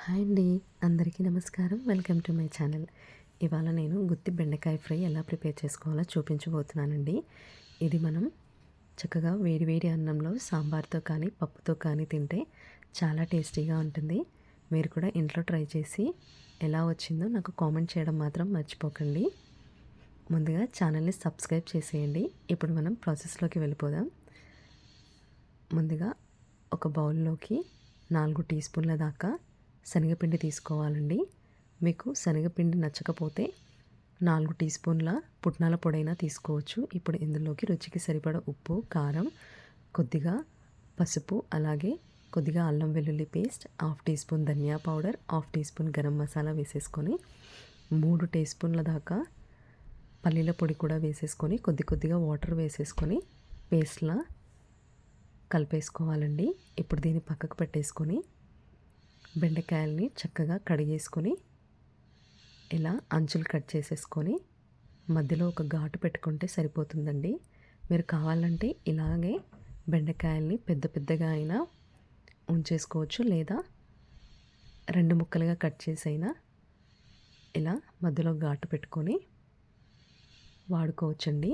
Hi అండి, అందరికీ నమస్కారం. Welcome to my channel. ఇవాళ నేను గుత్తి బెండకాయ ఫ్రై ఎలా ప్రిపేర్ చేసుకోవాలో చూపించబోతున్నానండి. ఇది మనం చక్కగా వేడి వేడి అన్నంలో సాంబార్తో కానీ పప్పుతో కానీ తింటే చాలా టేస్టీగా ఉంటుంది. మీరు కూడా ఇంట్లో ట్రై చేసి ఎలా వచ్చిందో నాకు కామెంట్ చేయడం మాత్రం మర్చిపోకండి. ముందుగా ఛానల్ని సబ్స్క్రైబ్ చేసేయండి. ఇప్పుడు మనం ప్రాసెస్లోకి వెళ్ళిపోదాం. ముందుగా ఒక బౌల్లోకి 4 టీ స్పూన్ల దాకా శనగపిండి తీసుకోవాలండి. మీకు శనగపిండి నచ్చకపోతే 4 టీ స్పూన్ల పుట్నాల పొడైనా తీసుకోవచ్చు. ఇప్పుడు ఇందులోకి రుచికి సరిపడ ఉప్పు, కారం, కొద్దిగా పసుపు, అలాగే కొద్దిగా అల్లం వెల్లుల్లి పేస్ట్, 1/2 టీ స్పూన్ ధనియా powder, 1/2 teaspoon garam masala వేసేసుకొని 3 టీ స్పూన్ల దాకా పల్లీల పొడి కూడా వేసేసుకొని కొద్దిగా వాటర్ వేసేసుకొని పేస్ట్లా కలిపేసుకోవాలండి. ఇప్పుడు దీన్ని పక్కకు పెట్టేసుకొని బెండకాయల్ని చక్కగా కడిగేసుకొని ఇలా అంచులు కట్ చేసేసుకొని మధ్యలో ఒక ఘాటు పెట్టుకుంటే సరిపోతుందండి. మీరు కావాలంటే ఇలాగే బెండకాయల్ని పెద్దగా అయినా ఉంచేసుకోవచ్చు, లేదా 2 ముక్కలుగా కట్ చేసైనా ఇలా మధ్యలో ఘాటు పెట్టుకొని వాడుకోవచ్చండి.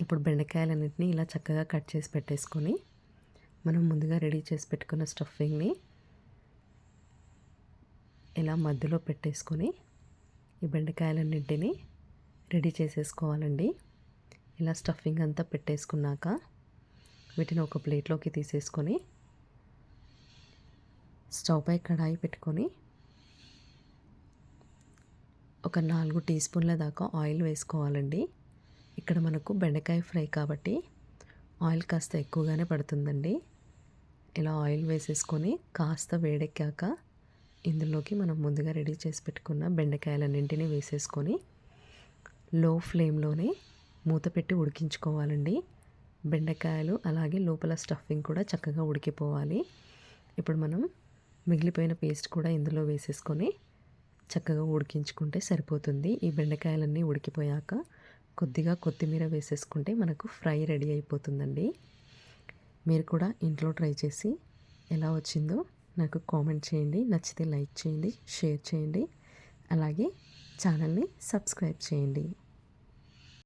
ఇప్పుడు బెండకాయలన్నింటినీ ఇలా చక్కగా కట్ చేసి పెట్టేసుకొని మనం ముందుగా రెడీ చేసి పెట్టుకున్న స్టఫింగ్ని ఇలా మధ్యలో పెట్టేసుకొని ఈ బెండకాయలన్నింటినీ రెడీ చేసేసుకోవాలండి. ఇలా స్టఫింగ్ అంతా పెట్టేసుకున్నాక వీటిని ఒక ప్లేట్లోకి తీసేసుకొని స్టవ్ పై కడాయి పెట్టుకొని ఒక 4 టీ స్పూన్ల దాకా ఆయిల్ వేసుకోవాలండి. ఇక్కడ మనకు బెండకాయ ఫ్రై కాబట్టి ఆయిల్ కాస్త ఎక్కువగానే పడుతుందండి. ఇలా ఆయిల్ వేసేసుకొని కాస్త వేడెక్కాక ఇందులోకి మనం ముందుగా రెడీ చేసి పెట్టుకున్న బెండకాయలన్నింటినీ వేసేసుకొని లో ఫ్లేమ్లోనే మూత పెట్టి ఉడికించుకోవాలండి. బెండకాయలు అలాగే లోపల స్టఫింగ్ కూడా చక్కగా ఉడికిపోవాలి. ఇప్పుడు మనం మిగిలిపోయిన పేస్ట్ కూడా ఇందులో వేసేసుకొని చక్కగా ఉడికించుకుంటే సరిపోతుంది. ఈ బెండకాయలన్నీ ఉడికిపోయాక కొద్దిగా కొత్తిమీర వేసేసుకుంటే మనకు ఫ్రై రెడీ అయిపోతుందండి. మీరు కూడా ఇంట్లో ట్రై చేసి ఎలా వచ్చిందో నాకు కామెంట్ చేయండి. నచ్చితే లైక్ చేయండి, షేర్ చేయండి, అలాగే ఛానల్ని సబ్స్క్రైబ్ చేయండి.